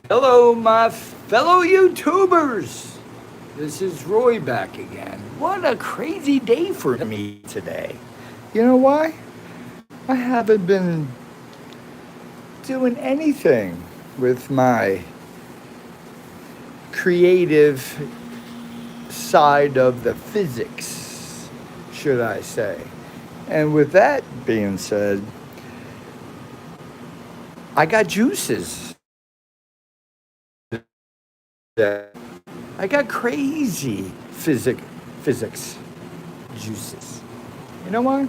Hello, my fellow YouTubers. This is Roy back again. What a crazy day for me today. You know why? I haven't been doing anything with my creative side of the physics, should I say. And with that being said, I got juices today. I got crazy physics juices. You know why?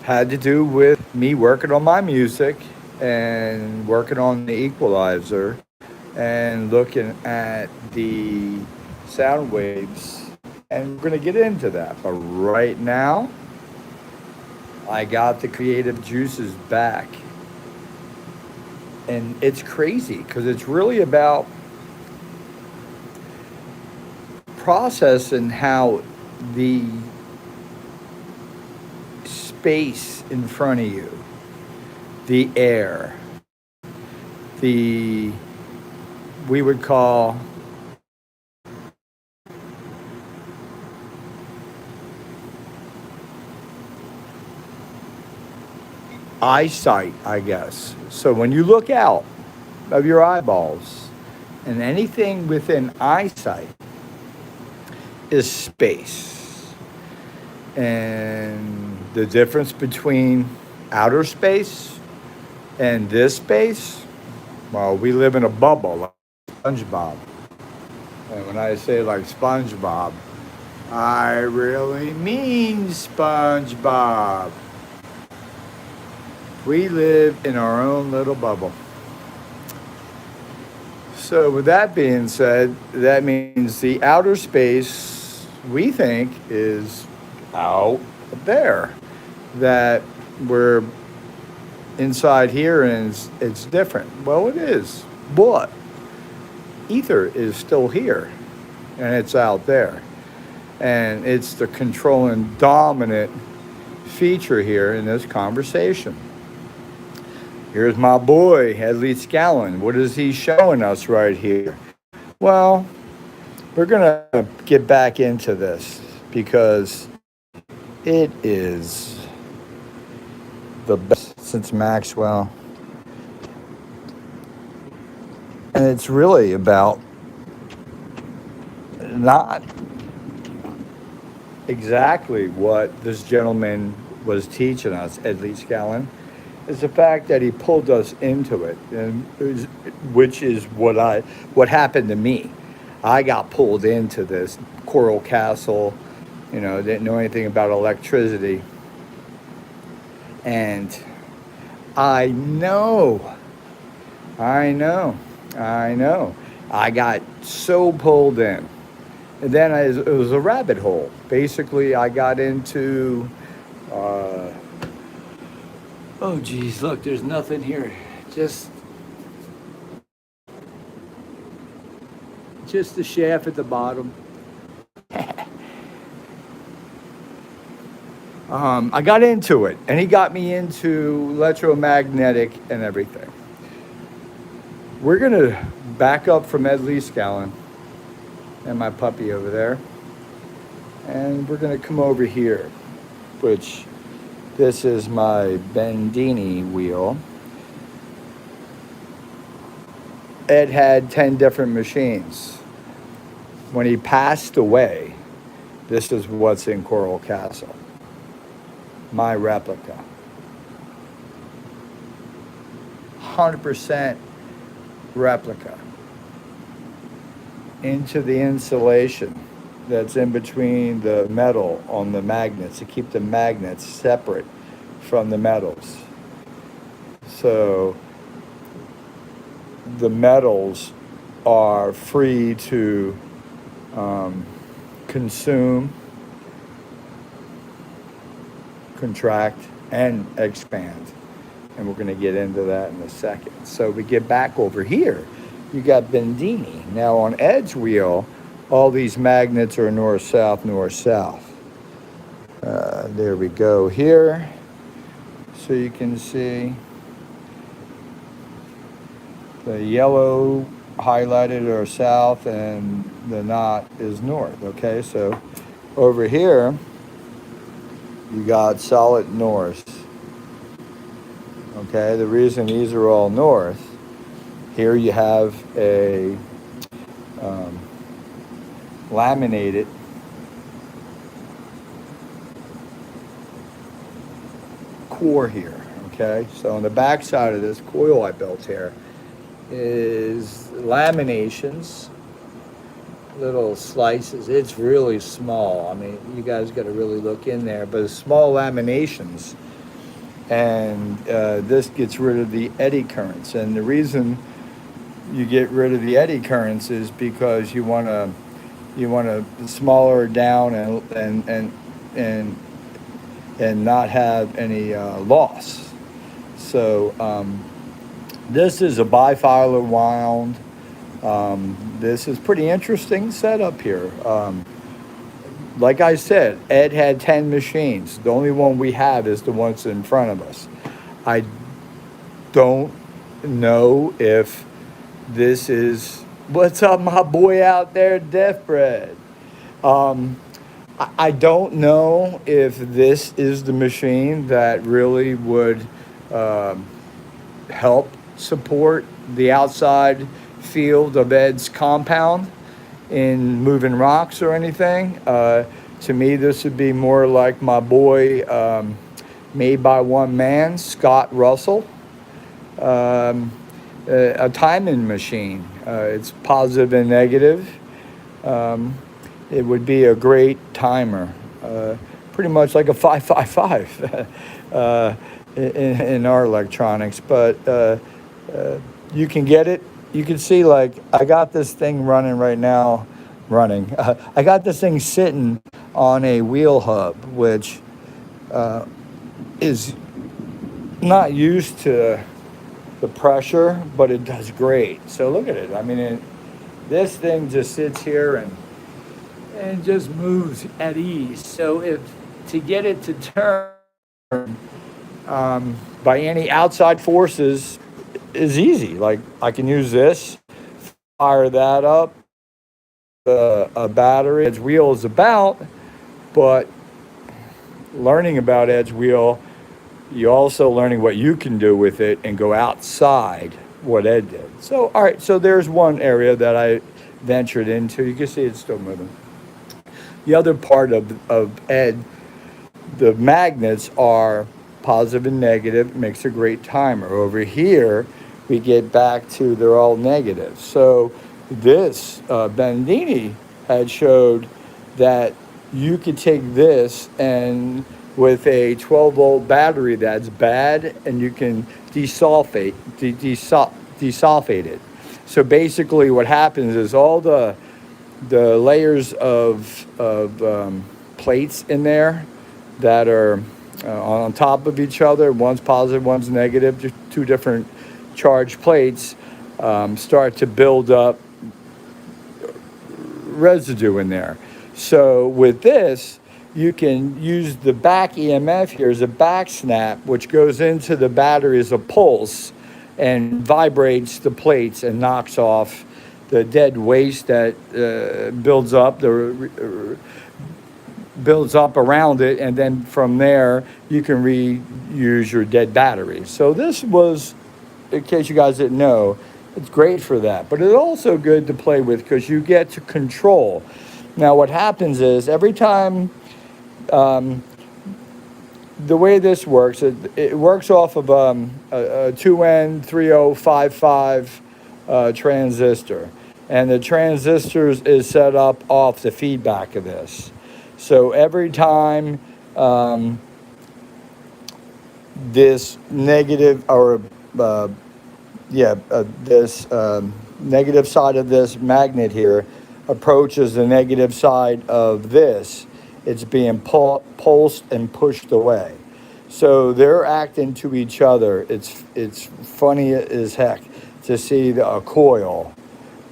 Had to do with me working on my music and working on the equalizer and looking at the sound waves. And we're going to get into that. But right now, I got the creative juices back. And it's crazy because it's really about processing how the space in front of you, the air, the we would call eyesight, I guess. So when you look out of your eyeballs, and anything within eyesight is space. And the difference between outer space and this space, well, we live in a bubble like SpongeBob. And when I say like SpongeBob, I really mean SpongeBob. We live in our own little bubble. So, with that being said, that means the outer space we think is out there. That we're inside here and it's different. Well, it is. But ether is still here and it's out there. And it's the controlling dominant feature here in this conversation. Here's my boy, Hedley Scallon. What is he showing us right here? Well, we're going to get back into this because it is the best since Maxwell. And it's really about not exactly what this gentleman was teaching us, Hedley Scallon. Is the fact that he pulled us into it, and which is what happened to me. I got pulled into this Coral Castle, didn't know anything about electricity, and I know, I know, I know, I got so pulled in, and then it was a rabbit hole. Basically, I got into. Oh, geez, look, there's nothing here. Just the shaft at the bottom. I got into it, and he got me into electromagnetic and everything. We're going to back up from Ed Lee Scallon and my puppy over there, and we're going to come over here, which this is my Bendini wheel. Ed had 10 different machines. When he passed away, this is what's in Coral Castle. My replica. 100% replica. Into the insulation that's in between the metal on the magnets to keep the magnets separate from the metals. So the metals are free to consume, contract, and expand. And we're going to get into that in a second. So we get back over here. You got Bendini. Now on Ed's wheel, all these magnets are north-south, north-south. There we go here. So you can see The yellow highlighted are south and the knot is north. Okay, so over here you got solid north. Okay, the reason these are all north, here you have a um, laminated core here. Okay, so on the back side of this coil I built here is laminations, little slices. It's really small. I mean, you guys got to really look in there, but it's small laminations. And this gets rid of the eddy currents. And the reason you get rid of the eddy currents is because you want to smaller down and not have any loss. So this is a bifilar wound. This is pretty interesting setup here. Like I said, Ed had 10 machines. The only one we have is the ones in front of us. I don't know if this is, what's up, my boy out there, Death Bread? I don't know if this is the machine that really would help support the outside field of Ed's compound in moving rocks or anything. To me, this would be more like my boy, made by one man, Scott Russell, a timing machine. It's positive and negative. It would be a great timer, pretty much like a 555 in our electronics. But you can get it. You can see, like, I got this thing running right now, I got this thing sitting on a wheel hub, which is not used to the pressure, but it does great. So look at it. I mean, this thing just sits here and just moves at ease. So if to get it to turn by any outside forces is easy. Like, I can use this, fire that up, a battery. Edge wheel is about, but learning about edge wheel, you're also learning what you can do with it and go outside what Ed did. So, all right, so there's one area that I ventured into. You can see it's still moving. The other part of Ed, the magnets are positive and negative. It makes a great timer. Over here, we get back to they're all negative. So this, Bandini had showed that you could take this and with a 12-volt battery that's bad, and you can desulfate it. So basically what happens is all the layers of plates in there that are on top of each other, one's positive, one's negative, two different charged plates, start to build up residue in there. So with this, you can use the back EMF here as a back snap, which goes into the battery as a pulse and vibrates the plates and knocks off the dead waste that builds up around it, and then from there you can reuse your dead batteries. So this was, in case you guys didn't know, it's great for that, but it's also good to play with because you get to control. Now what happens is every time, the way this works, it works off of a 2N3055 transistor, and the transistor is set up off the feedback of this. So every time this negative or this negative side of this magnet here approaches the negative side of this, it's being pulsed and pushed away. So they're acting to each other. It's funny as heck to see a coil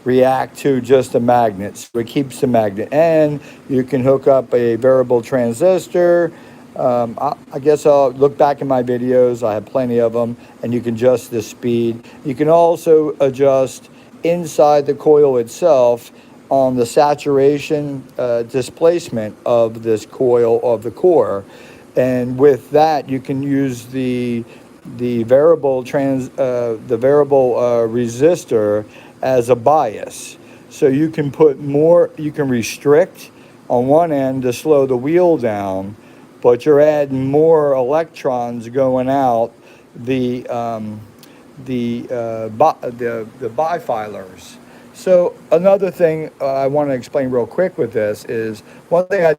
react to just a magnet. So it keeps the magnet, and you can hook up a variable transistor I guess I'll look back in my videos. I have plenty of them, and you can adjust the speed. You can also adjust inside the coil itself on the saturation displacement of this coil of the core, and with that you can use the variable resistor as a bias. So you can put more, you can restrict on one end to slow the wheel down, but you're adding more electrons going out the bifilers. So another thing I want to explain real quick with this is one thing I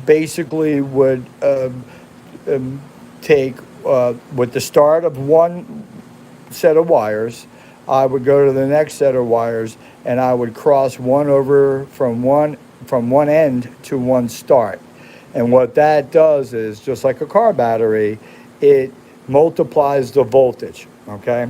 basically would um, take with the start of one set of wires, I would go to the next set of wires and I would cross one over from one end to one start. And what that does is, just like a car battery, it multiplies the voltage, okay?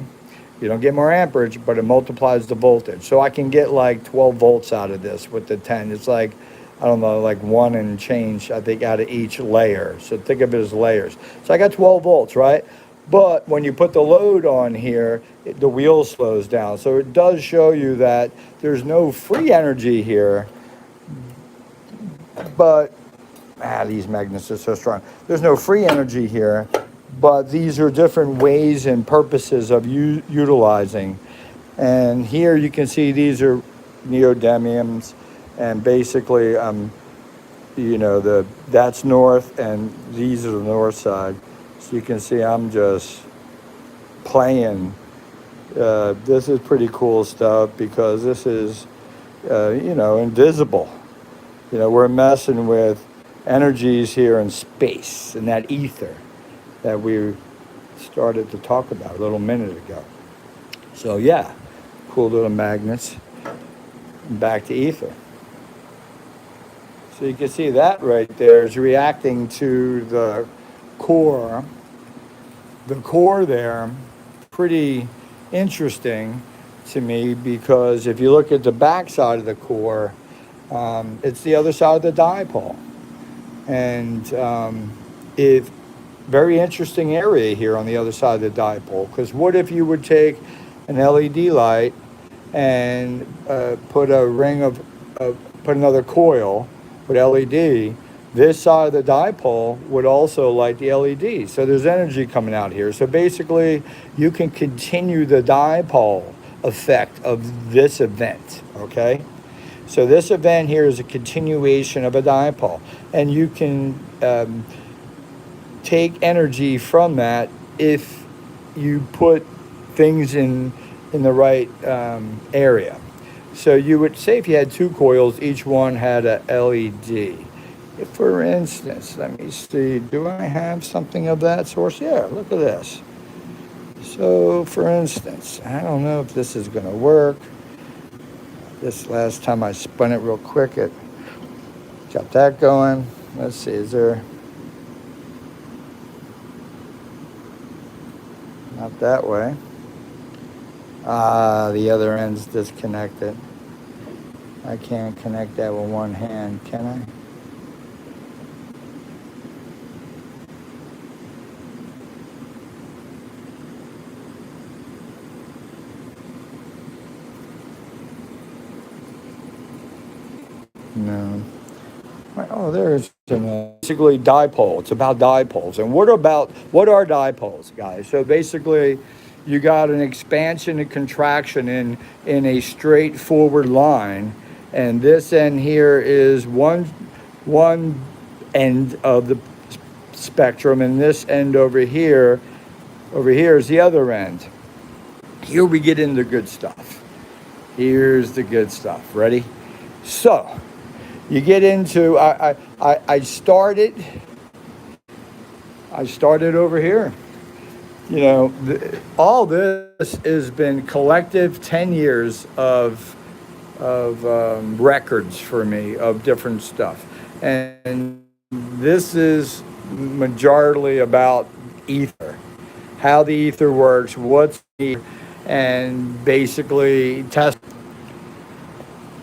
You don't get more amperage, but it multiplies the voltage. So I can get like 12 volts out of this with the 10. It's like, I don't know, like one and change, I think, out of each layer. So think of it as layers. So I got 12 volts, right? But when you put the load on here, the wheel slows down. So it does show you that there's no free energy here, but these magnets are so strong. There's no free energy here, but these are different ways and purposes of utilizing. And here you can see these are neodymiums, and basically, that's north, and these are the north side. So you can see I'm just playing. This is pretty cool stuff because this is, invisible. We're messing with energies here in space and that ether that we started to talk about a little minute ago. So yeah, cool little magnets. Back to ether. So you can see that right there is reacting to the core. The core there, pretty interesting to me, because if you look at the back side of the core, it's the other side of the dipole. And it's very interesting area here on the other side of the dipole, because what if you would take an LED light and put a ring put another coil with LED, this side of the dipole would also light the LED. So there's energy coming out here. So basically, you can continue the dipole effect of this event, okay? So this event here is a continuation of a dipole. And you can take energy from that if you put things in the right area. So you would say if you had two coils, each one had a LED. If, for instance, let me see, do I have something of that source? Yeah, look at this. So for instance, I don't know if this is gonna work. This last time I spun it real quick, it got that going. Let's see, is there, not that way. The other end's disconnected. I can't connect that with one hand, can I? No. Oh, there's basically dipole. It's about dipoles. And what are dipoles, guys? So basically, you got an expansion and contraction in a straightforward line, and this end here is one end of the spectrum, and this end over here is the other end. Here we get into good stuff. Here's the good stuff. Ready? So you get into, I started over here. All this has been collective 10 years of records for me of different stuff. And this is majorly about ether, how the ether works, what's ether, and basically test.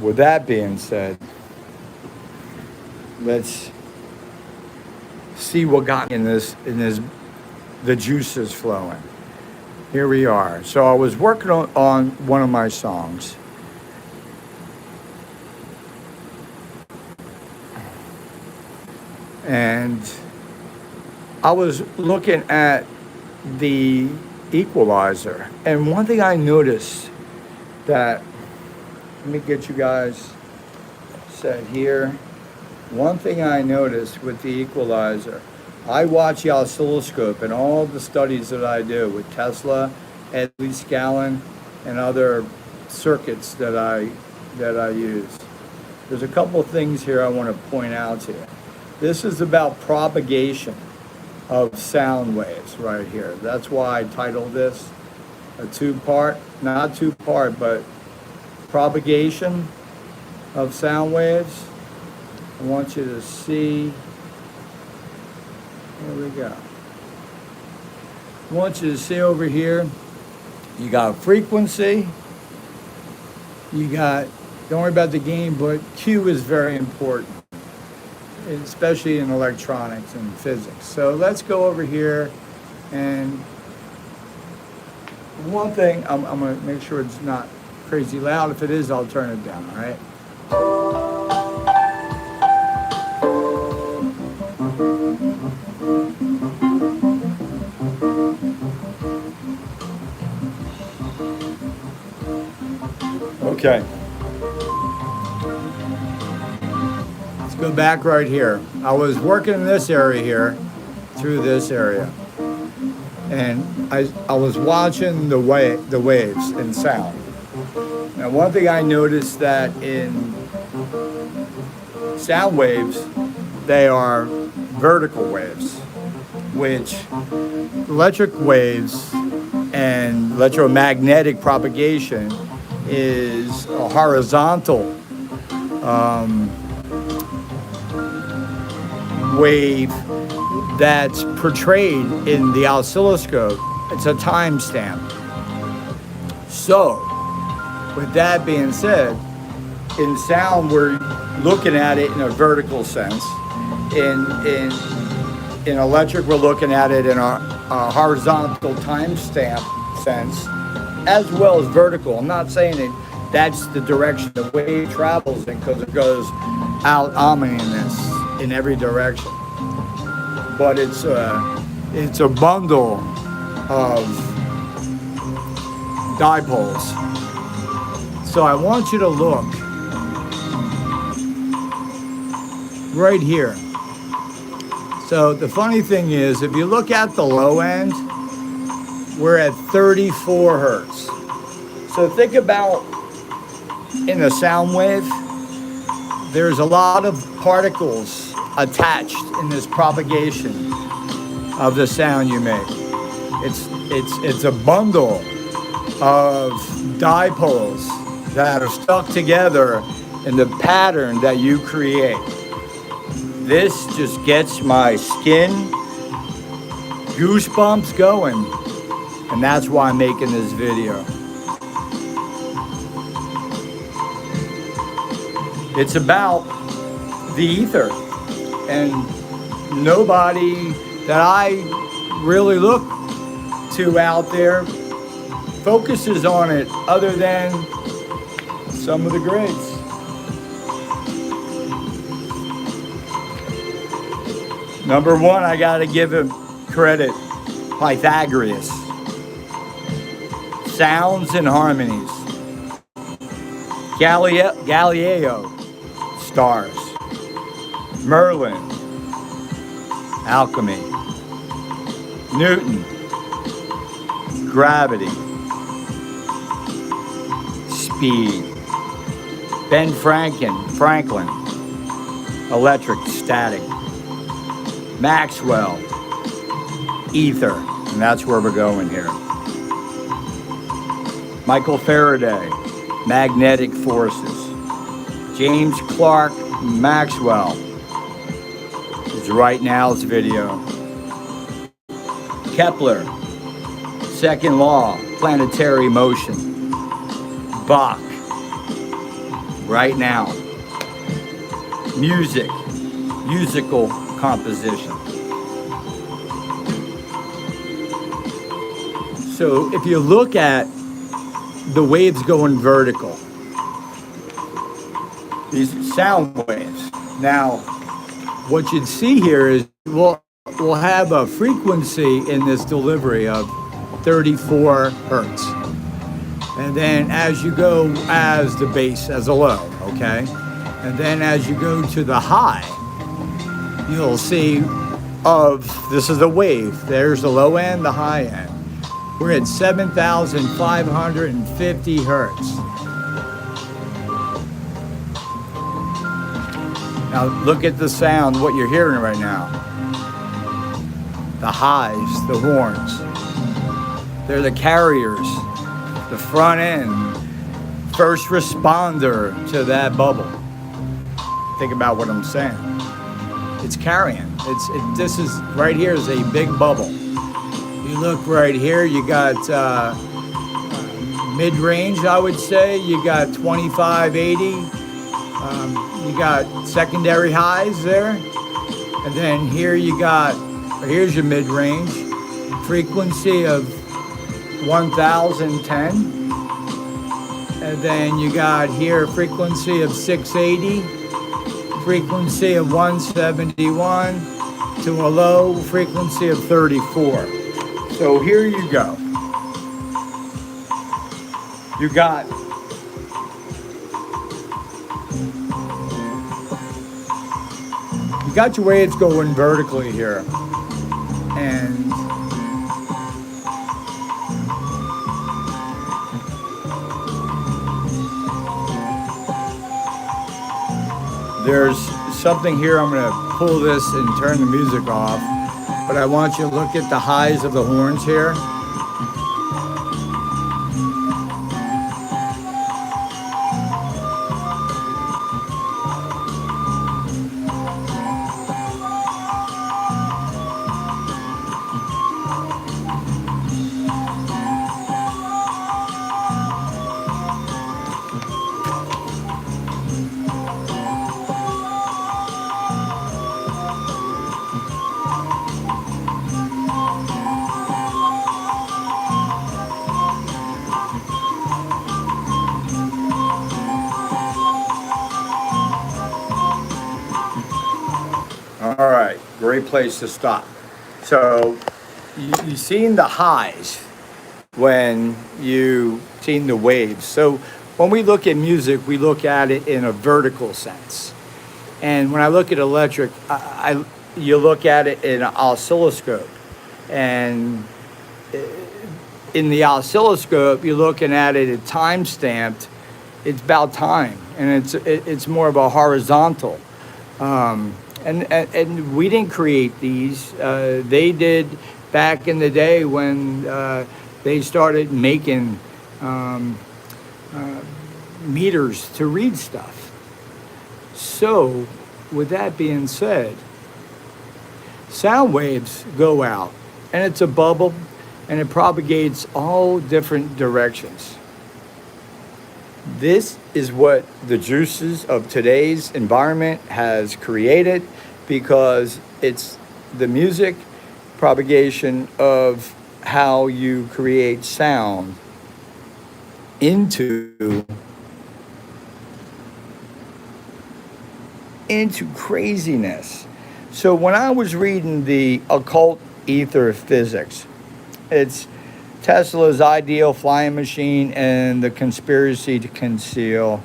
With that being said, let's see what got in this, the juices flowing. Here we are. So I was working on one of my songs. And I was looking at the equalizer. And one thing I noticed that, let me get you guys set here. One thing I noticed with the equalizer, I watch the oscilloscope and all the studies that I do with Tesla, Edley Scallon, and other circuits that I use. There's a couple of things here I want to point out to you. This is about propagation of sound waves right here. That's why I titled this a two-part, not two-part, but propagation of sound waves. I want you to see, there we go. I want you to see over here, you got frequency, you got, don't worry about the gain, but Q is very important, especially in electronics and physics. So let's go over here, and one thing, I'm gonna make sure it's not crazy loud. If it is, I'll turn it down, all right? Okay. Let's go back right here. I was working in this area here, through this area, and I was watching the waves and sound. Now, one thing I noticed that in sound waves, they are vertical waves, which electric waves and electromagnetic propagation is a horizontal wave that's portrayed in the oscilloscope. It's a timestamp. So, with that being said, in sound we're looking at it in a vertical sense. In electric we're looking at it in a horizontal timestamp sense, as well as vertical. I'm not saying that that's the direction the wave travels in, because it goes out ominous in every direction. But it's a bundle of dipoles. So I want you to look right here. So the funny thing is, if you look at the low end, we're at 34 hertz. So think about in a sound wave, there's a lot of particles attached in this propagation of the sound you make. It's a bundle of dipoles that are stuck together in the pattern that you create. This just gets my skin goosebumps going, and that's why I'm making this video. It's about the ether, and nobody that I really look to out there focuses on it other than some of the greats. Number one, I gotta give him credit, Pythagoras. Sounds and harmonies. Galileo, stars. Merlin, alchemy. Newton, gravity. Speed. Ben Franklin, electric, static. Maxwell, ether, and that's where we're going here. Michael Faraday, magnetic forces. James Clerk Maxwell is right now's video. Kepler, second law, planetary motion. Bach, right now. Music, musical composition. So if you look at the waves going vertical, these sound waves. Now, what you'd see here is we'll have a frequency in this delivery of 34 hertz. And then as you go as the bass, as a low, okay? And then as you go to the high, you'll see this is a wave. There's the low end, the high end. We're at 7,550 hertz. Now look at the sound, what you're hearing right now. The highs, the horns. They're the carriers, the front end, first responder to that bubble. Think about what I'm saying. It's carrying. This is right here is a big bubble. You look right here, you got mid-range, I would say. You got 2580. You got secondary highs there. And then here here's your mid-range. Frequency of 1010. And then you got here frequency of 680. Frequency of 171 to a low frequency of 34. So here you go. You got your waves going vertically here. And there's something here, I'm going to pull this and turn the music off, but I want you to look at the highs of the horns here. All right, great place to stop. So you seen the highs when you seen the waves. So when we look at music, we look at it in a vertical sense. And when I look at electric, you look at it in an oscilloscope. And in the oscilloscope, you're looking at it time stamped. It's about time, and it's more of a horizontal. And we didn't create these. They did back in the day when they started making meters to read stuff. So, with that being said, sound waves go out, and it's a bubble, and it propagates all different directions. This is what the juices of today's environment has created, because it's the music propagation of how you create sound into craziness. So when I was reading the occult ether physics, it's Tesla's ideal flying machine and the conspiracy to conceal.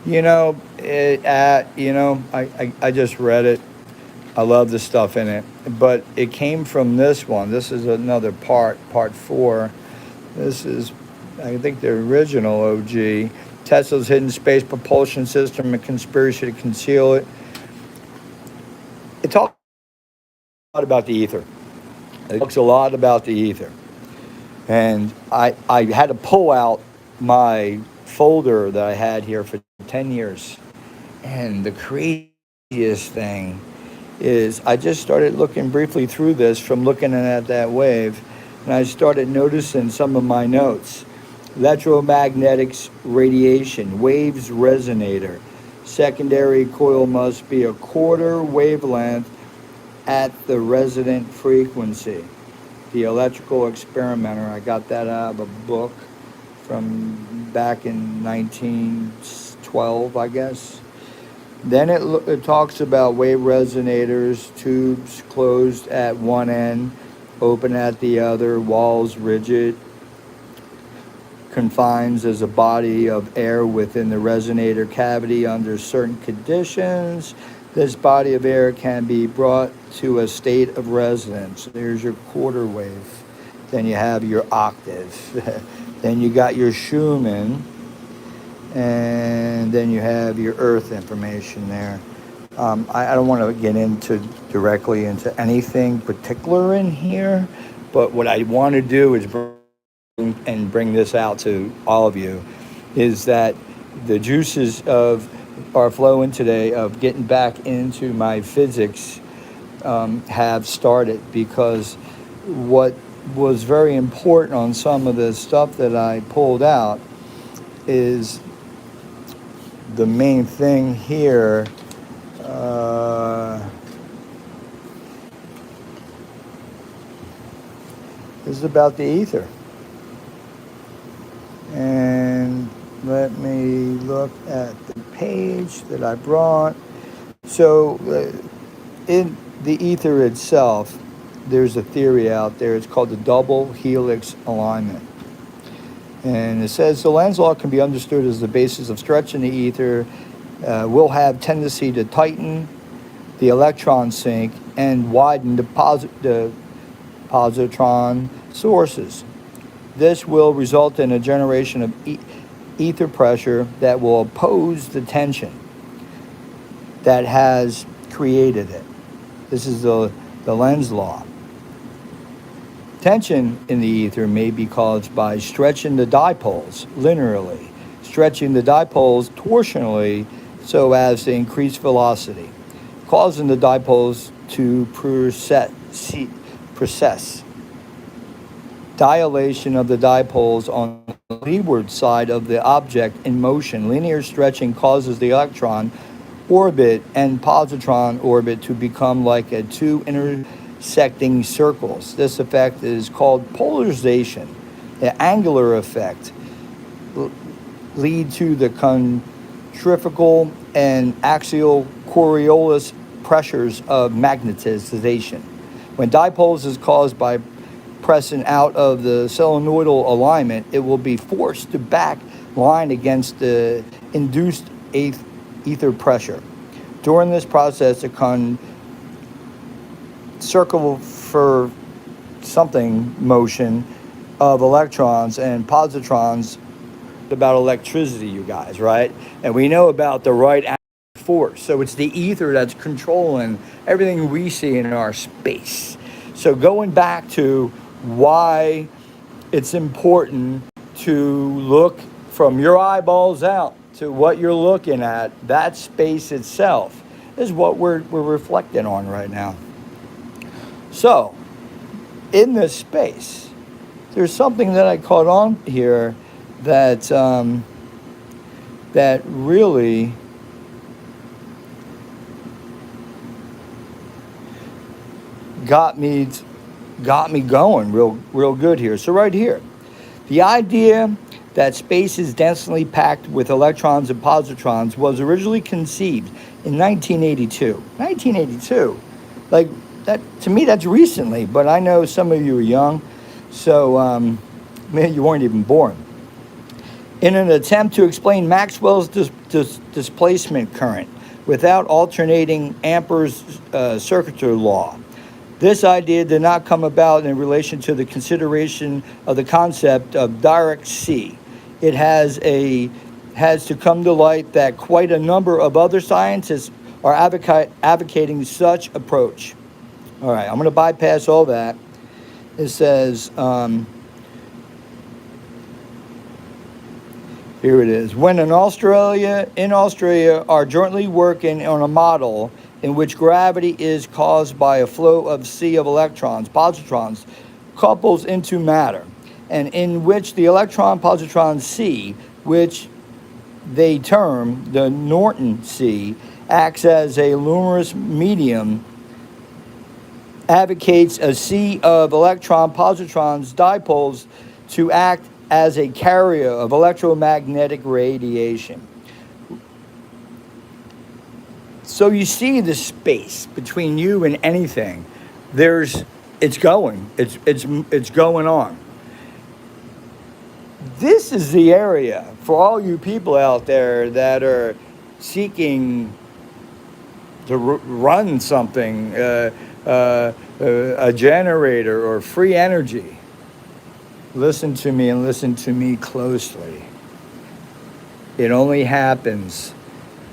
I just read it. I love the stuff in it, but it came from this one. This is another part 4. This is, I think, the original OG. Tesla's hidden space propulsion system and conspiracy to conceal it. It talks a lot about the ether. It talks a lot about the ether. And I had to pull out my folder that I had here for 10 years. And the craziest thing is I just started looking briefly through this from looking at that wave, and I started noticing some of my notes. Electromagnetics radiation, waves resonator. Secondary coil must be a quarter wavelength at the resonant frequency. The Electrical Experimenter. I got that out of a book from back in 1912, I guess. Then it talks about wave resonators, tubes closed at one end, open at the other, walls rigid, confines as a body of air within the resonator cavity under certain conditions. This body of air can be brought to a state of resonance. There's your quarter wave. Then you have your octave. Then you got your Schumann. And then you have your earth information there. I don't want to get into directly into anything particular in here, but what I want to do is bring this out to all of you, is that the juices of are flowing today of getting back into my physics have started, because what was very important on some of the stuff that I pulled out is the main thing here is about the ether. And let me look at the page that I brought. So in the ether itself, there's a theory out there. It's called the double helix alignment. And it says the Lenz's law can be understood as the basis of stretching the ether will have tendency to tighten the electron sink and widen the positron sources. This will result in a generation of ether pressure that will oppose the tension that has created it. This is the Lenz's law. Tension in the ether may be caused by stretching the dipoles linearly, stretching the dipoles torsionally so as to increase velocity, causing the dipoles to precess. Dilation of the dipoles on the leeward side of the object in motion. Linear stretching causes the electron orbit and positron orbit to become like two intersecting circles. This effect is called polarization. The angular effect lead to the centrifugal and axial Coriolis pressures of magnetization. When dipoles is caused by pressing out of the solenoidal alignment, it will be forced to back line against the induced ether pressure. During this process, the circle for something motion of electrons and positrons about electricity, you guys, right? And we know about the right force. So it's the ether that's controlling everything we see in our space. So going back to why it's important to look from your eyeballs out to what you're looking at, that space itself is what we're reflecting on right now. So in this space, there's something that I caught on here that that really got me going real good here. So right here, the idea that space is densely packed with electrons and positrons was originally conceived in 1982. 1982, like that to me, that's recently. But I know some of you are young, so maybe you weren't even born. In an attempt to explain Maxwell's displacement current without alternating Ampere's circuitry law. This idea did not come about in relation to the consideration of the concept of direct C. It has to come to light that quite a number of other scientists are advocating such approach. All right, I'm going to bypass all that. It says, here it is. When in Australia are jointly working on a model in which gravity is caused by a flow of sea of electrons, positrons, couples into matter, and in which the electron-positron sea, which they term the Norton sea, acts as a luminous medium advocates a sea of electron positrons dipoles to act as a carrier of electromagnetic radiation. So you see the space between you and anything. It's going on. This is the area for all you people out there that are seeking to run something, a generator or free energy. Listen to me and listen to me closely. It only happens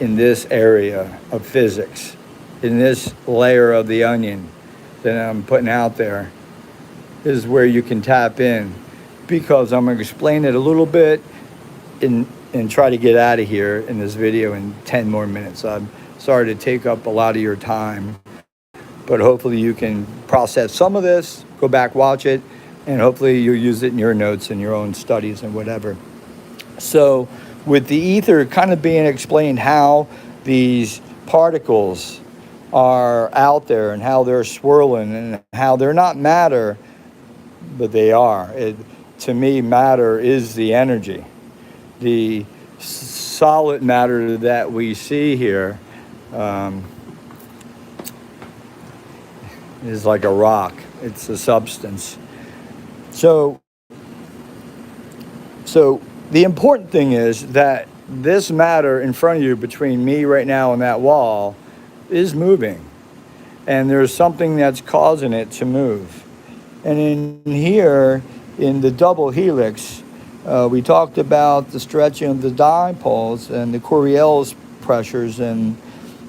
in this area of physics, in this layer of the onion that I'm putting out there. This is where you can tap in, because I'm going to explain it a little bit and try to get out of here in this video in 10 more minutes. I'm sorry to take up a lot of your time, but hopefully you can process some of this, go back, watch it, and hopefully you'll use it in your notes and your own studies and whatever. So with the ether kind of being explained how these particles are out there and how they're swirling and how they're not matter, but they are. To me, matter is the energy. The solid matter that we see here is like a rock. It's a substance. So the important thing is that this matter in front of you, between me right now and that wall, is moving. And there's something that's causing it to move. And in here, in the double helix, we talked about the stretching of the dipoles and the Coriolis pressures, and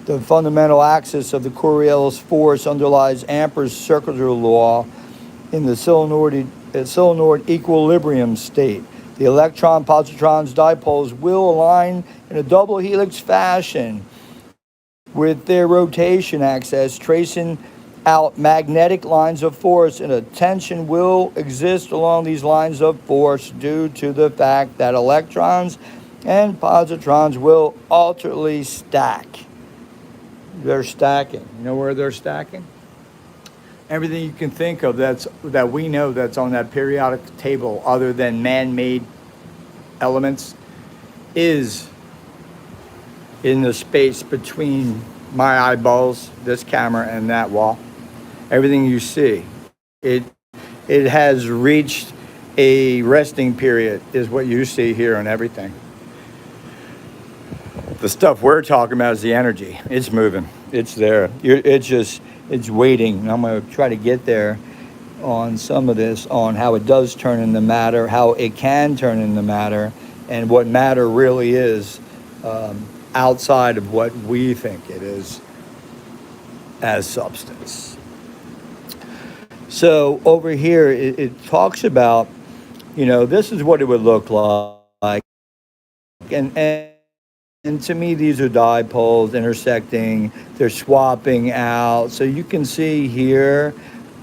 the fundamental axis of the Coriolis force underlies Ampere's circular law in the solenoid equilibrium state. The electron positrons dipoles will align in a double helix fashion with their rotation axis, tracing out magnetic lines of force, and a tension will exist along these lines of force due to the fact that electrons and positrons will alternately stack. They're stacking. You know where they're stacking? Everything you can think of that we know that's on that periodic table other than man-made elements is in the space between my eyeballs, this camera, and that wall. Everything you see, it has reached a resting period, is what you see here and everything. The stuff we're talking about is the energy. It's moving. It's there. It's waiting. And I'm going to try to get there on some of this, on how it does turn into matter, how it can turn into matter, and what matter really is outside of what we think it is as substance. So over here, it talks about, this is what it would look like. And to me, these are dipoles intersecting. They're swapping out. So you can see here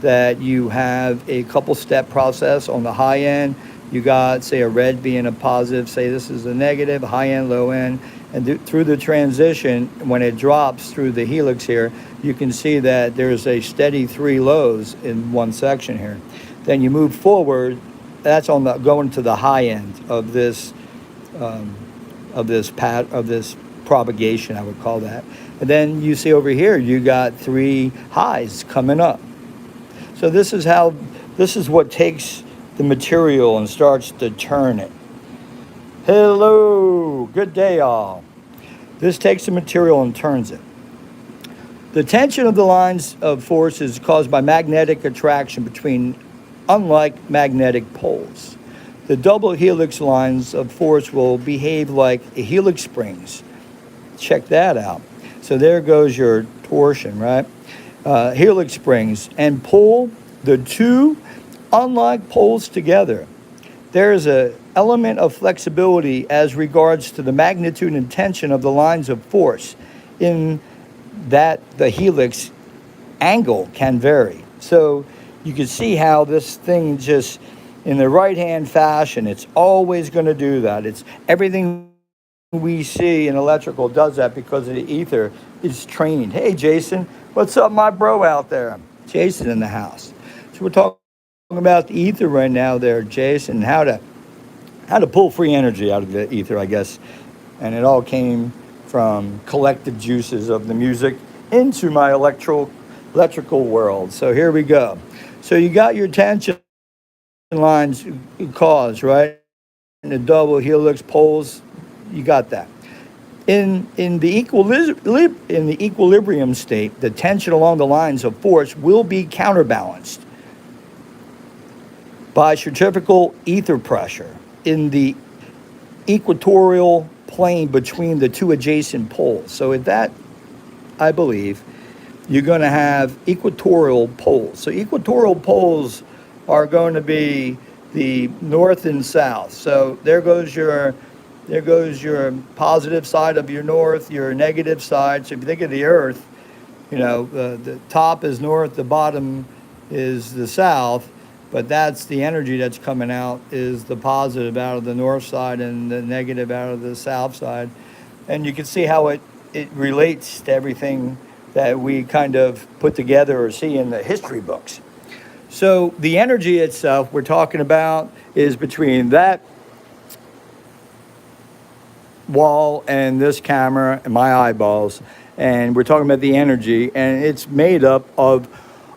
that you have a couple step process on the high end. You got, say, a red being a positive, say this is a negative, high end, low end. And through the transition, when it drops through the helix here, you can see that there's a steady 3 lows in one section here. Then you move forward, that's going to the high end of this propagation, I would call that. And then you see over here, you got 3 highs coming up. So this is what takes the material and starts to turn it. Hello, good day all. This takes the material and turns it. The tension of the lines of force is caused by magnetic attraction between unlike magnetic poles. The double helix lines of force will behave like helix springs. Check that out. So there goes your torsion, right? Helix springs, and pull the 2 unlike poles together. There is an element of flexibility as regards to the magnitude and tension of the lines of force, in that the helix angle can vary. So you can see how this thing just, in the right-hand fashion, it's always going to do that. It's everything we see in electrical does that because of the ether is trained. Hey, Jason, what's up, my bro out there? Jason in the house. So we're talking about the ether right now there, Jason, how to pull free energy out of the ether, I guess. And it all came from collective juices of the music into my electrical world. So here we go. So you got your tension lines caused, right? And the double helix poles, you got that. In the equilibrium state, the tension along the lines of force will be counterbalanced by centrifugal ether pressure in the equatorial plane between the two adjacent poles. So at that, I believe, you're going to have equatorial poles. So equatorial poles are going to be the north and south. So there goes your positive side of your north, your negative side. So if you think of the earth, the top is north, the bottom is the south, but that's the energy that's coming out is the positive out of the north side and the negative out of the south side. And you can see how it relates to everything that we kind of put together or see in the history books. So the energy itself we're talking about is between that wall and this camera and my eyeballs, and we're talking about the energy, and it's made up of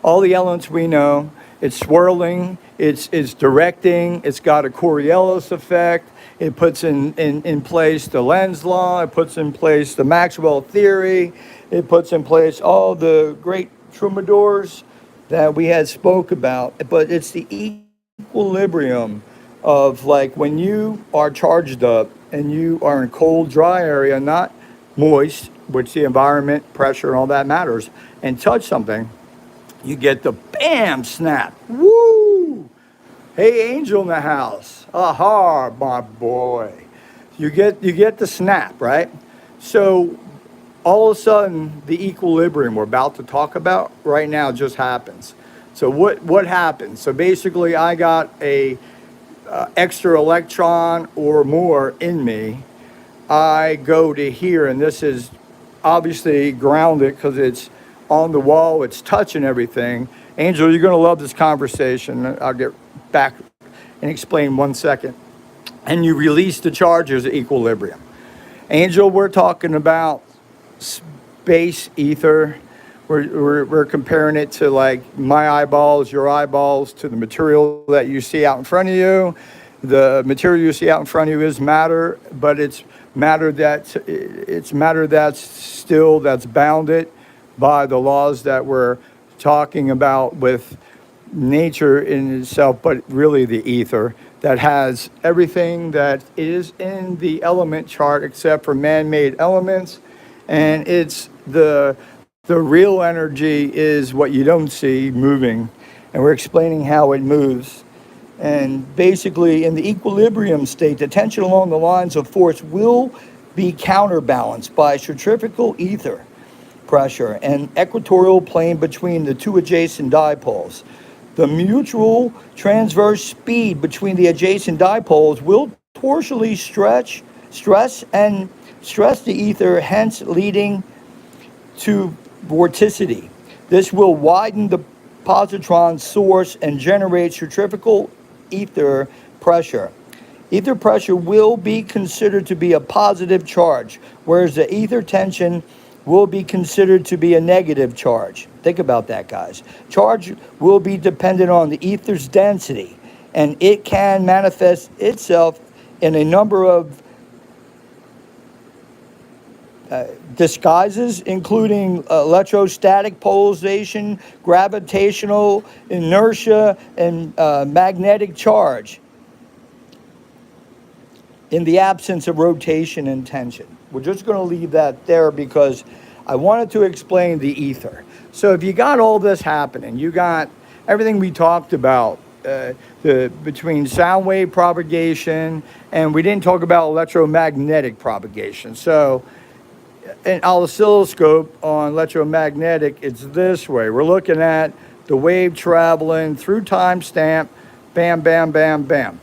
all the elements we know. It's swirling, it's directing, it's got a Coriolis effect, it puts in place the Lenz law, it puts in place the Maxwell theory, it puts in place all the great troubadours that we had spoke about. But it's the equilibrium of, like, when you are charged up and you are in cold, dry area, not moist, which the environment, pressure, and all that matters, and touch something, you get the bam snap. Woo! Hey, Angel in the house. Aha, my boy. You get the snap, right? So all of a sudden, the equilibrium we're about to talk about right now just happens. So what happens? So basically, I got a extra electron or more in me. I go to here, and this is obviously grounded because it's on the wall, it's touching everything. Angel, you're going to love this conversation. I'll get back and explain 1 second. And you release the charges at equilibrium. Angel, we're talking about space ether. We're comparing it to, like, my eyeballs, your eyeballs, to the material that you see out in front of you. The material you see out in front of you is matter, but it's matter that's bounded by the laws that we're talking about with nature in itself, but really the ether that has everything that is in the element chart except for man-made elements. And it's the real energy is what you don't see moving, and we're explaining how it moves. And basically, in the equilibrium state, the tension along the lines of force will be counterbalanced by centrifugal ether pressure and equatorial plane between the two adjacent dipoles. The mutual transverse speed between the adjacent dipoles will torsionally stress the ether, hence leading to vorticity. This will widen the positron source and generate centrifugal ether pressure. Ether pressure will be considered to be a positive charge, whereas the ether tension will be considered to be a negative charge. Think about that, guys. Charge will be dependent on the ether's density, and it can manifest itself in a number of disguises, including electrostatic polarization, gravitational inertia, and magnetic charge in the absence of rotation and tension. We're just going to leave that there because I wanted to explain the ether. So if you got all this happening, you got everything we talked about, between sound wave propagation, and we didn't talk about electromagnetic propagation. So an oscilloscope on electromagnetic, it's this way. We're looking at the wave traveling through timestamp, bam, bam, bam, bam.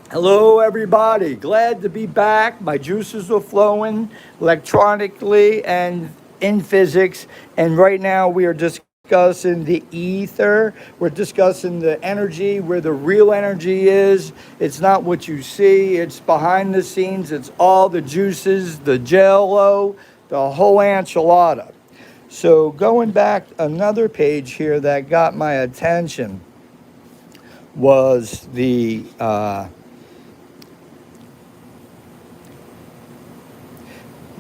Hello, everybody. Glad to be back. My juices are flowing electronically and in physics, and right now we are discussing the ether. We're discussing the energy, where the real energy is. It's not what you see, it's behind the scenes. It's all the juices, the jello, the whole enchilada. So going back another page here that got my attention was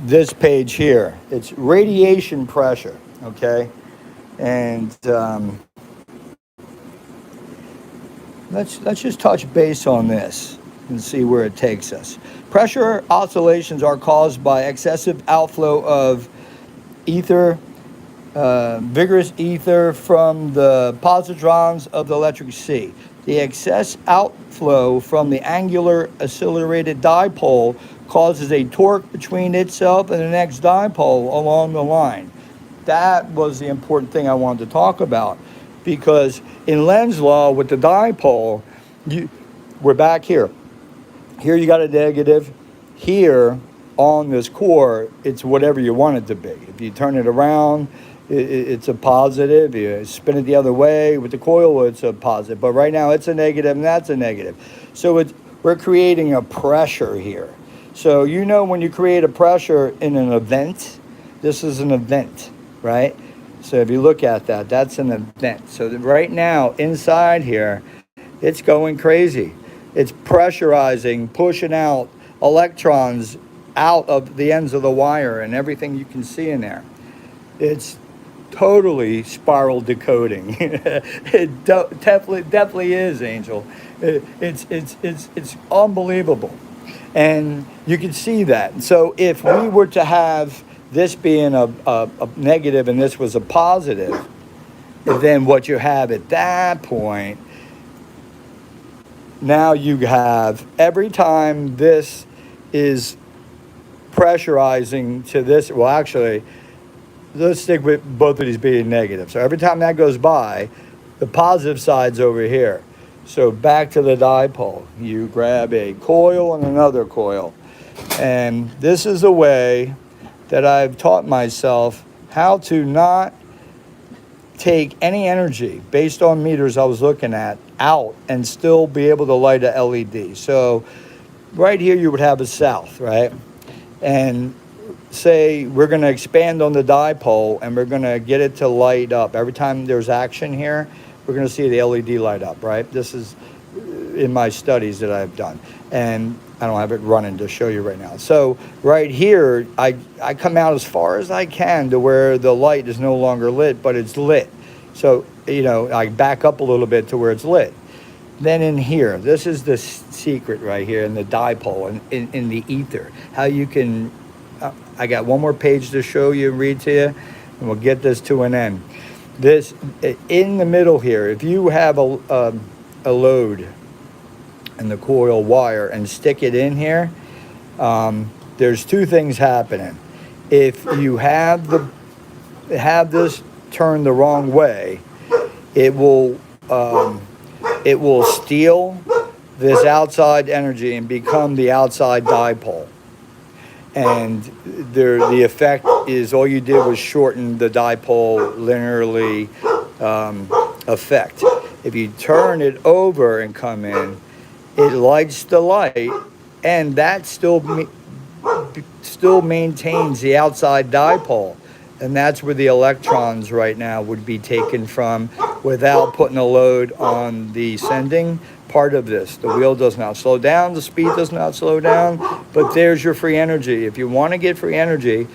this page here. It's radiation pressure, okay? And let's just touch base on this and see where it takes us. Pressure oscillations are caused by excessive outflow of ether, vigorous ether from the positrons of the electric sea. The excess outflow from the angular accelerated dipole causes a torque between itself and the next dipole along the line. That was the important thing I wanted to talk about, because in Lenz's law with the dipole, we're back here. Here you got a negative. Here on this core, it's whatever you want it to be. If you turn it around, it's a positive. You spin it the other way with the coil, it's a positive. But right now it's a negative and that's a negative. So we're creating a pressure here. So when you create a pressure in an event, this is an event, right? So if you look at that, that's an event. So right now inside here, it's going crazy. It's pressurizing, pushing out electrons out of the ends of the wire and everything you can see in there. It's totally spiral decoding. It definitely is, Angel. It's unbelievable. And you can see that. So if we were to have this being a negative and this was a positive, then what you have at that point, now you have every time this is pressurizing to this, well, actually, let's stick with both of these being negative. So every time that goes by, the positive side's over here. So back to the dipole. You grab a coil and another coil. And this is a way that I've taught myself how to not take any energy based on meters I was looking at out and still be able to light a LED. So right here you would have a south, right? And say we're going to expand on the dipole and we're going to get it to light up. Every time there's action here, we're going to see the LED light up, right? This is in my studies that I've done. And I don't have it running to show you right now. So right here, I come out as far as I can to where the light is no longer lit, but it's lit. So, I back up a little bit to where it's lit. Then in here, this is the secret right here in the dipole and in the ether. How you can, I got one more page to show you, read to you, and we'll get this to an end. This, in the middle here, if you have a load in the coil wire and stick it in here, there's two things happening. If you have this turned the wrong way, it will steal this outside energy and become the outside dipole. And the effect is all you did was shorten the dipole linearly effect. If you turn it over and come in, it lights the light, and that still maintains the outside dipole. And that's where the electrons right now would be taken from without putting a load on the sending part of this. The wheel does not slow down, the speed does not slow down, but there's your free energy. If you want to get free energy,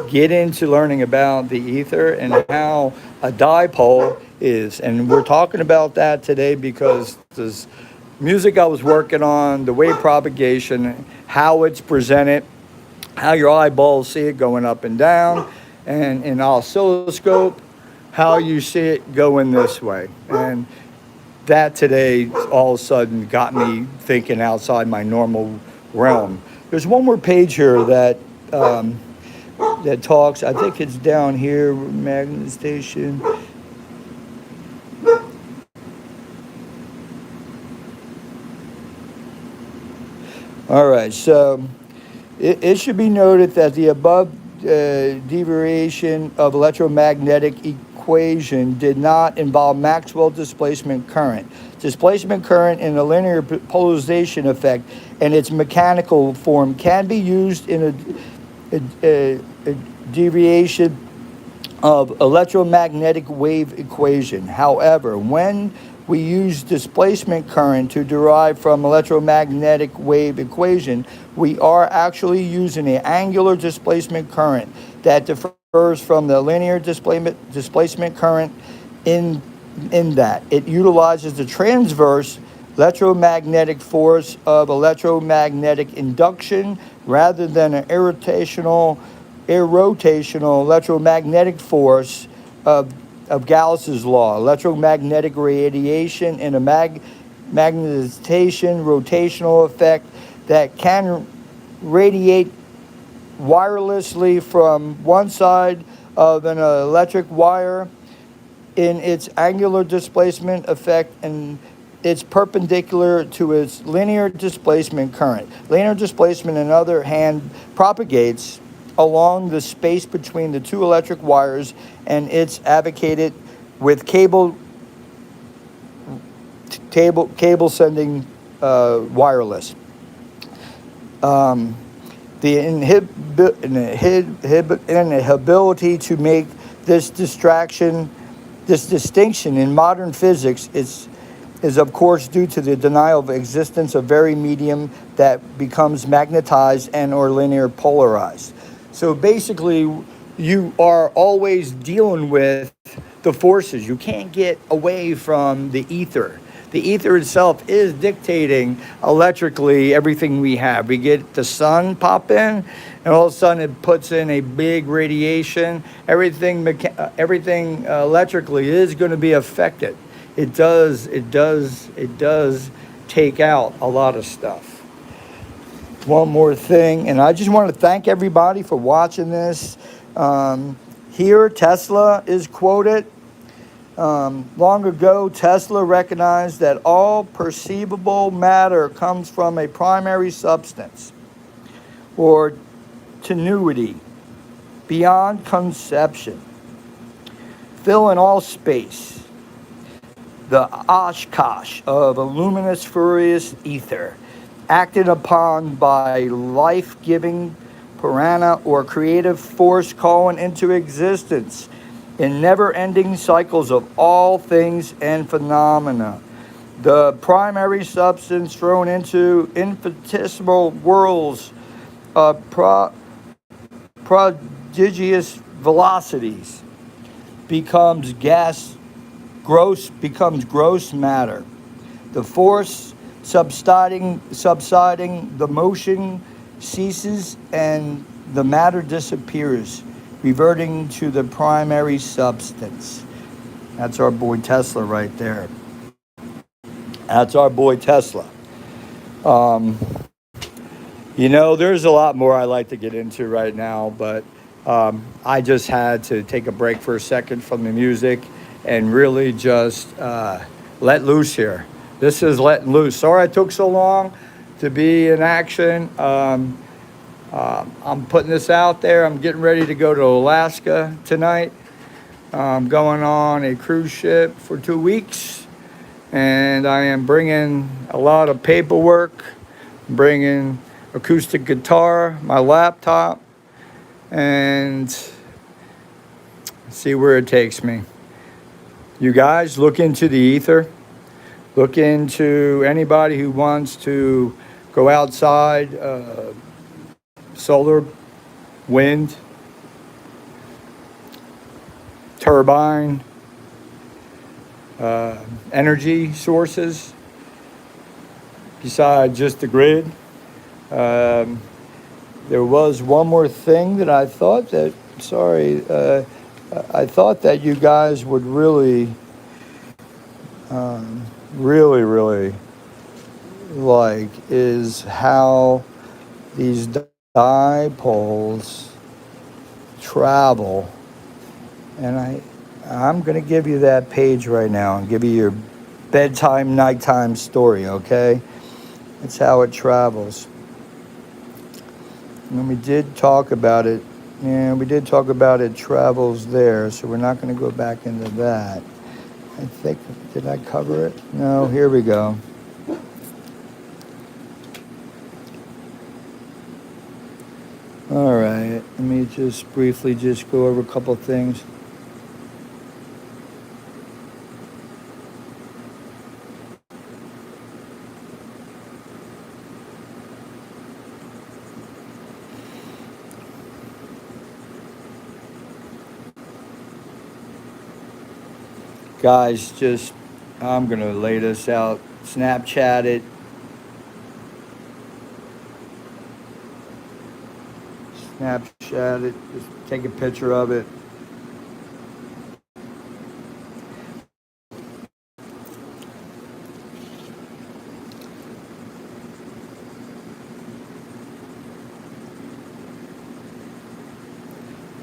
get into learning about the ether and how a dipole is. And we're talking about that today because this music I was working on, the wave propagation, how it's presented, how your eyeballs see it going up and down, and in oscilloscope, how you see it going this way. And that today all of a sudden got me thinking outside my normal realm. There's one more page here that talks, I think it's down here, magnet station. All right, so it should be noted that the above derivation of electromagnetic equation did not involve Maxwell displacement current. Displacement current in a linear polarization effect and its mechanical form can be used in a derivation of electromagnetic wave equation. However, when we use displacement current to derive from electromagnetic wave equation, we are actually using an angular displacement current that differs from the linear displacement current in that it utilizes the transverse electromagnetic force of electromagnetic induction rather than an irrotational electromagnetic force of Gauss's law, electromagnetic radiation in a magnetization rotational effect that can radiate wirelessly from one side of an electric wire in its angular displacement effect, and it's perpendicular to its linear displacement current. Linear displacement, on the other hand, propagates along the space between the two electric wires, and it's advocated with cable sending wireless. The inability to make this distinction in modern physics is of course due to the denial of existence of very medium that becomes magnetized and or linear polarized. So basically, you are always dealing with the forces. You can't get away from the ether. The ether itself is dictating electrically everything we have. We get the sun pop in, and all of a sudden it puts in a big radiation. Everything electrically is going to be affected. It does take out a lot of stuff. One more thing, and I just want to thank everybody for watching this. Here, Tesla is quoted. Long ago, Tesla recognized that all perceivable matter comes from a primary substance, or tenuity, beyond conception, filling all space, the Oshkosh of a luminous, furious ether, acted upon by life-giving prana or creative force calling into existence in never-ending cycles of all things and phenomena. The primary substance thrown into infinitesimal worlds of prodigious velocities becomes gross matter. The force subsiding, the motion ceases and the matter disappears, reverting to the primary substance. That's our boy Tesla right there. That's our boy Tesla. There's a lot more I like to get into right now, but I just had to take a break for a second from the music and really just let loose here. This is letting loose. Sorry it took so long to be in action. I'm putting this out there. I'm getting ready to go to Alaska tonight. I'm going on a cruise ship for 2 weeks, and I am bringing a lot of paperwork, bringing acoustic guitar, my laptop, and see where it takes me. You guys, look into the ether. Look into anybody who wants to go outside, solar, wind, turbine, energy sources besides just the grid. There was one more thing that I thought that, I thought that you guys would really like is how these dipoles travel. And I'm going to give you that page right now and give you your bedtime, nighttime story, okay? That's how it travels. And we did talk about it And we did talk about it travels there, so we're not going to go back into that. I think, did I cover it? No, here we go. All right, let me just briefly just go over a couple of things. Guys, just, I'm going to lay this out. Snapchat it. Snapchat it. Just take a picture of it.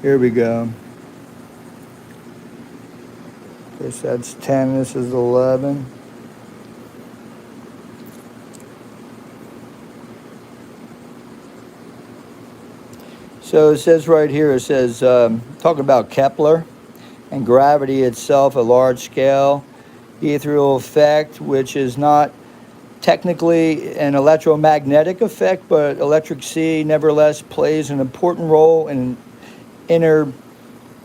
Here we go. Guess that's 10. This is 11. So it says right here, it says, talking about Kepler and gravity itself, a large scale ethereal effect, which is not technically an electromagnetic effect, but electric sea nevertheless plays an important role in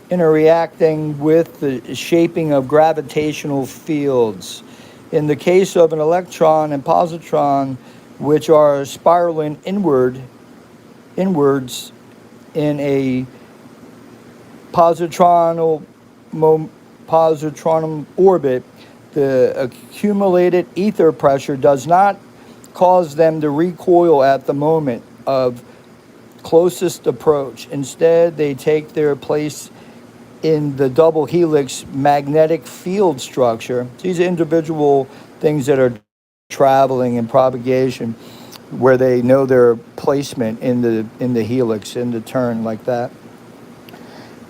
interacting with the shaping of gravitational fields. In the case of an electron and positron, which are spiraling inwards in a positronal orbit, the accumulated ether pressure does not cause them to recoil at the moment of closest approach. Instead, they take their place in the double helix magnetic field structure. These are individual things that are traveling in propagation, where they know their placement in the helix, in the turn like that.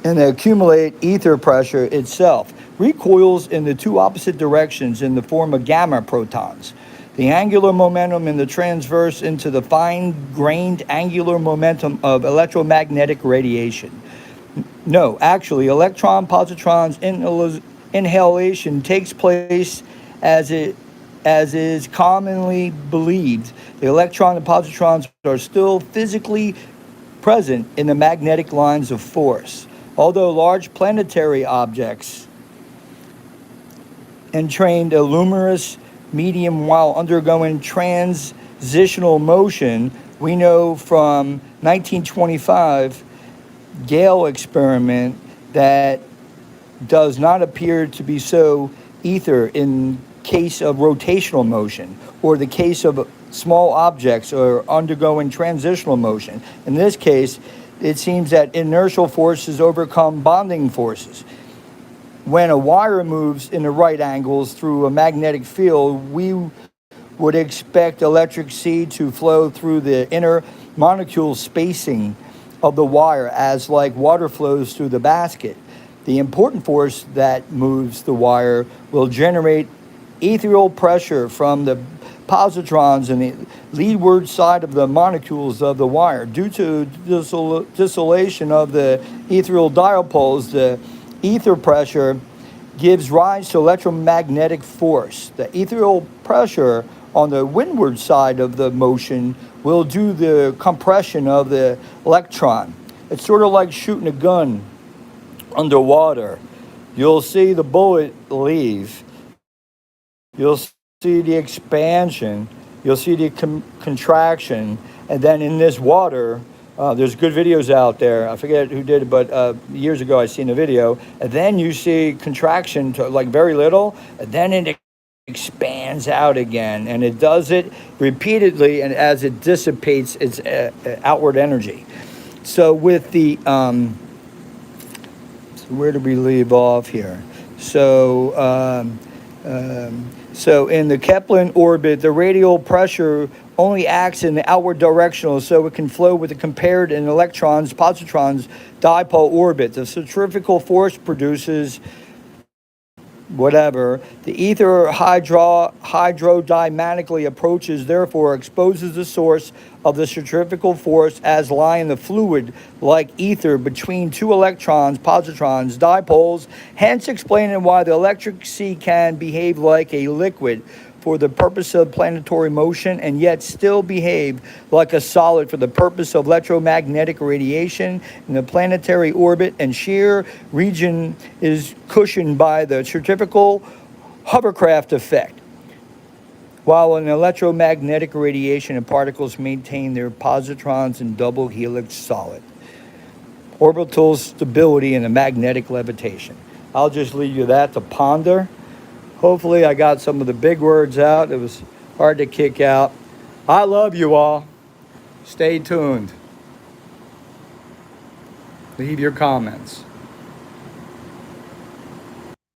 And the accumulate ether pressure itself recoils in the two opposite directions in the form of gamma protons. The angular momentum in the transverse into the fine-grained angular momentum of electromagnetic radiation. No, actually, electron-positrons inhalation takes place as is commonly believed. The electron and positrons are still physically present in the magnetic lines of force. Although large planetary objects entrained a luminous medium while undergoing transitional motion, we know from 1925 Gale experiment that does not appear to be so ether in case of rotational motion, or the case of small objects or undergoing transitional motion. In this case, it seems that inertial forces overcome bonding forces. When a wire moves in the right angles through a magnetic field, we would expect electric sea to flow through the inner molecule spacing of the wire, as like water flows through the basket. The important force that moves the wire will generate ethereal pressure from the positrons in the leadward side of the molecules of the wire. Due to dissolution of the ethereal dipoles, the ether pressure gives rise to electromagnetic force. The ethereal pressure on the windward side of the motion will do the compression of the electron. It's sort of like shooting a gun underwater. You'll see the bullet leave. You'll see the expansion. You'll see the contraction. And then in this water, there's good videos out there. I forget who did it, but years ago I seen a video. And then you see contraction to like very little, and then it expands out again, and it does it repeatedly, and as it dissipates its outward energy. So with the where do we leave off here? So in the Kepler orbit, the radial pressure only acts in the outward directional, so it can flow with the compared and electrons, positrons, dipole orbit. The centrifugal force produces whatever. The ether hydrodynamically approaches, therefore exposes the source of the centrifugal force as lying the fluid like ether between two electrons, positrons, dipoles, hence explaining why the electric sea can behave like a liquid for the purpose of planetary motion and yet still behave like a solid for the purpose of electromagnetic radiation in the planetary orbit, and shear region is cushioned by the centrifugal hovercraft effect, while in electromagnetic radiation and particles maintain their positrons in double helix solid. Orbital stability and the magnetic levitation. I'll just leave you that to ponder. Hopefully I got some of the big words out. It was hard to kick out. I love you all. Stay tuned. Leave your comments.